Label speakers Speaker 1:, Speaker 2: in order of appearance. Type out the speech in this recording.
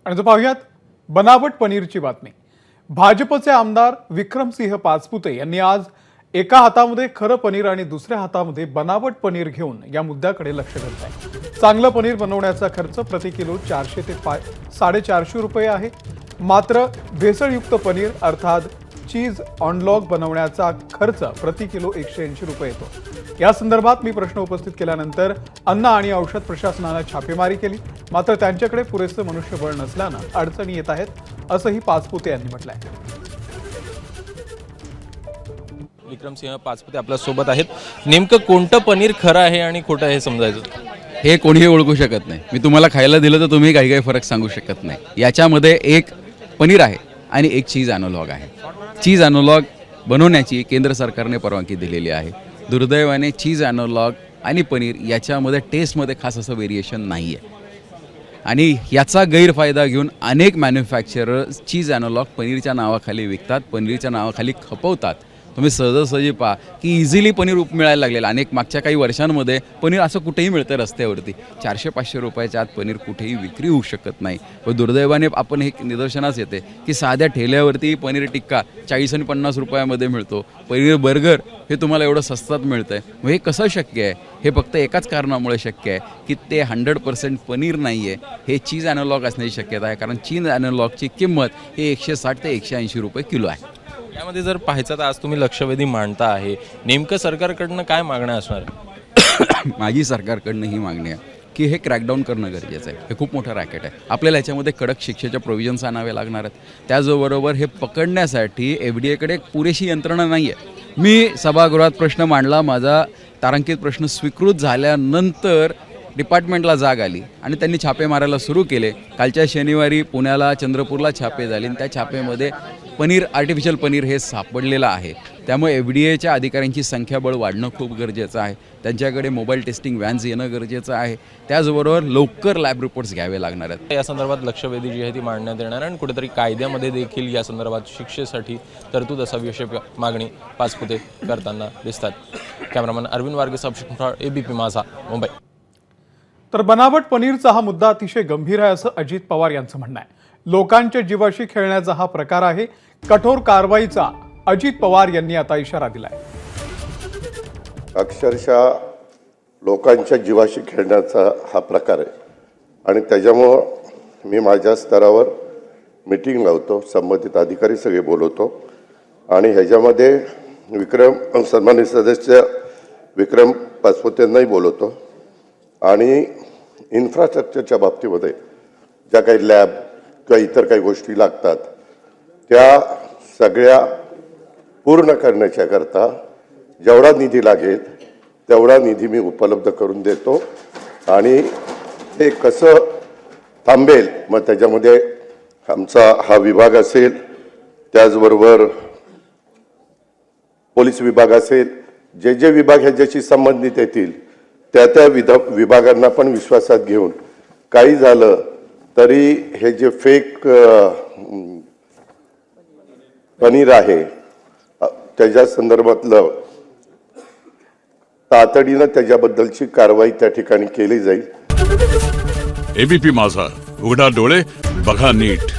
Speaker 1: आणि तो पाहूयात बनावट पनीरची बातमी। भाजपचे आमदार विक्रमसिंह पाचपुते यांनी आज एका हातामध्ये खरं पनीर आणि दुसऱ्या हातामध्ये बनावट पनीर घेऊन या मुद्द्याकडे लक्ष घालत आहेत। चांगलं पनीर बनवण्याचा खर्च प्रति किलो 400 ते 450 रुपये आहे, मात्र भेसळयुक्त पनीर अर्थात चीज ऑनलॉग बनवण्याचा खर्च प्रति किलो 180 रुपये येतो। या संदर्भात मी प्रश्न उपस्थित केल्यानंतर अन्न आणि औषध प्रशासनाने छापेमारी केली, मात्र त्यांच्याकडे पुरेसे मनुष्यबळ नसल्याने अडचणी येत आहेत, असंही पाचपुते यांनी म्हटलंय।
Speaker 2: विक्रमसिंह पाचपुते आपल्या सोबत आहेत। नेमकं कोणतं पनीर खरं आहे आणि खोटं आहे समजायचं
Speaker 3: हे कोणीही ओळखू शकत नाही। मी तुम्हाला खायला दिलं तर तुम्ही काही फरक सांगू शकत नाही। याच्यामध्ये एक पनीर आहे आणि एक चीज एनालॉग आहे। चीज एनालॉग बनवण्याची केंद्र सरकारने परवानगी दिलेली आहे। दुर्दैवाने चीज एनालॉग आणि पनीर याच्यामध्ये टेस्टमध्ये खास असं व्हेरिएशन नाही आहे आणि याचा गैरफायदा घेऊन अनेक मॅन्युफॅक्चरर चीज एनालॉग पनीरच्या नावाखाली विकतात, पनीरच्या नावाखाली खपवतात। तुम्ही सहजासहजी पहा की इझिली पनीर मिळायला लागलेलं। अनेक मागच्या काही वर्षांमध्ये पनीर असं कुठेही मिळतं रस्त्यावरती। 400-500 रुपयाच्या आत पनीर कुठेही विक्री होऊ शकत नाही। पण दुर्दैवाने आपण हे निदर्शनास येते की साध्या ठेल्यावरती पनीर टिक्का 40 आणि 50 रुपयामध्ये मिळतो। पनीर बर्गर हे तुम्हाला एवढं स्वस्तात मिळतंय। मग हे कसं शक्य आहे? हे फक्त एकाच कारणामुळे शक्य आहे की ते 100% पनीर नाही आहे, हे चीज एनालॉग असण्याची शक्यता आहे। कारण चीज एनालॉगची किंमत ही 160 ते 180 रुपये किलो आहे।
Speaker 2: यामध्ये जर पाहायचं तर आज तुम्ही लक्षवेधी मांडता आहे, नेमकं सरकारकडनं काय मागण्या असणार?
Speaker 3: माझी सरकारकडनं ही मागणी आहे की हे क्रॅकडाऊन करणं गरजेचं आहे। हे खूप मोठं रॅकेट आहे। आपल्याला याच्यामध्ये कडक शिक्षेच्या प्रोव्हिजन्स आणावे लागणार आहेत। त्याचबरोबर हे पकडण्यासाठी FDA पुरेशी यंत्रणा नाही आहे। मी सभागृहात प्रश्न मांडला, माझा तारांकित प्रश्न स्वीकृत झाल्यानंतर डिपार्टमेंटला जाग आली आणि त्यांनी छापे मारायला सुरू केले। कालच्या शनिवारी पुण्याला, चंद्रपूरला छापे झाले आणि त्या छापेमध्ये पनीर, आर्टिफिशियल पनीर हे सापडलेलं आहे। त्यामुळे FDAच्या अधिकाऱ्यांची संख्याबळ वाढणं खूप गरजेचं आहे। त्यांच्याकडे मोबाईल टेस्टिंग व्हॅन्स येणं गरजेचं आहे। त्याचबरोबर लवकर लॅब रिपोर्ट्स घ्यावे लागणार आहेत।
Speaker 2: या संदर्भात लक्षवेधी जी आहे ती मांडण्यात येणार आणि कुठेतरी कायद्यामध्ये देखील या संदर्भात शिक्षेसाठी तरतूद असावी अशी मागणी पाचपुते करताना दिसतात। कॅमेरामन अरविंद वारगे, ABP माझा, मुंबई।
Speaker 1: तर बनावट पनीरचा हा मुद्दा अतिशय गंभीर आहे असं अजित पवार यांचं म्हणणं आहे। लोकांच्या जीवाशी खेळण्याचा हा प्रकार आहे। कठोर कारवाईचा अजित पवार यांनी आता इशारा दिलाय।
Speaker 4: अक्षरशः लोकांच्या जीवाशी खेळण्याचा हा प्रकार आहे आणि त्याच्यामुळं मी माझ्या स्तरावर मीटिंग लावतो, संबंधित अधिकारी सगळे बोलवतो आणि ह्याच्यामध्ये सन्मानित सदस्य विक्रम पाचपुतेंनाही बोलवतो आणि इन्फ्रास्ट्रक्चरच्या बाबतीमध्ये ज्या काही लॅब किंवा इतर काही गोष्टी लागतात त्या सगळ्या पूर्ण करण्याच्याकरता जेवढा निधी लागेल तेवढा निधी मी उपलब्ध करून देतो आणि हे कसं थांबेल मग त्याच्यामध्ये आमचा हा विभाग असेल, त्याचबरोबर पोलीस विभाग असेल, जे विभाग ह्याच्याशी संबंधित येतील त्या विभागांना पण विश्वासात घेऊन काही झालं तरी हे जे फेक पनीर आहे त्याच्या संदर्भातलं तातडीनं त्याच्याबद्दलची कारवाई त्या ठिकाणी केली जाईल।
Speaker 5: ABP माझा, उघडा डोळे बघा नीट।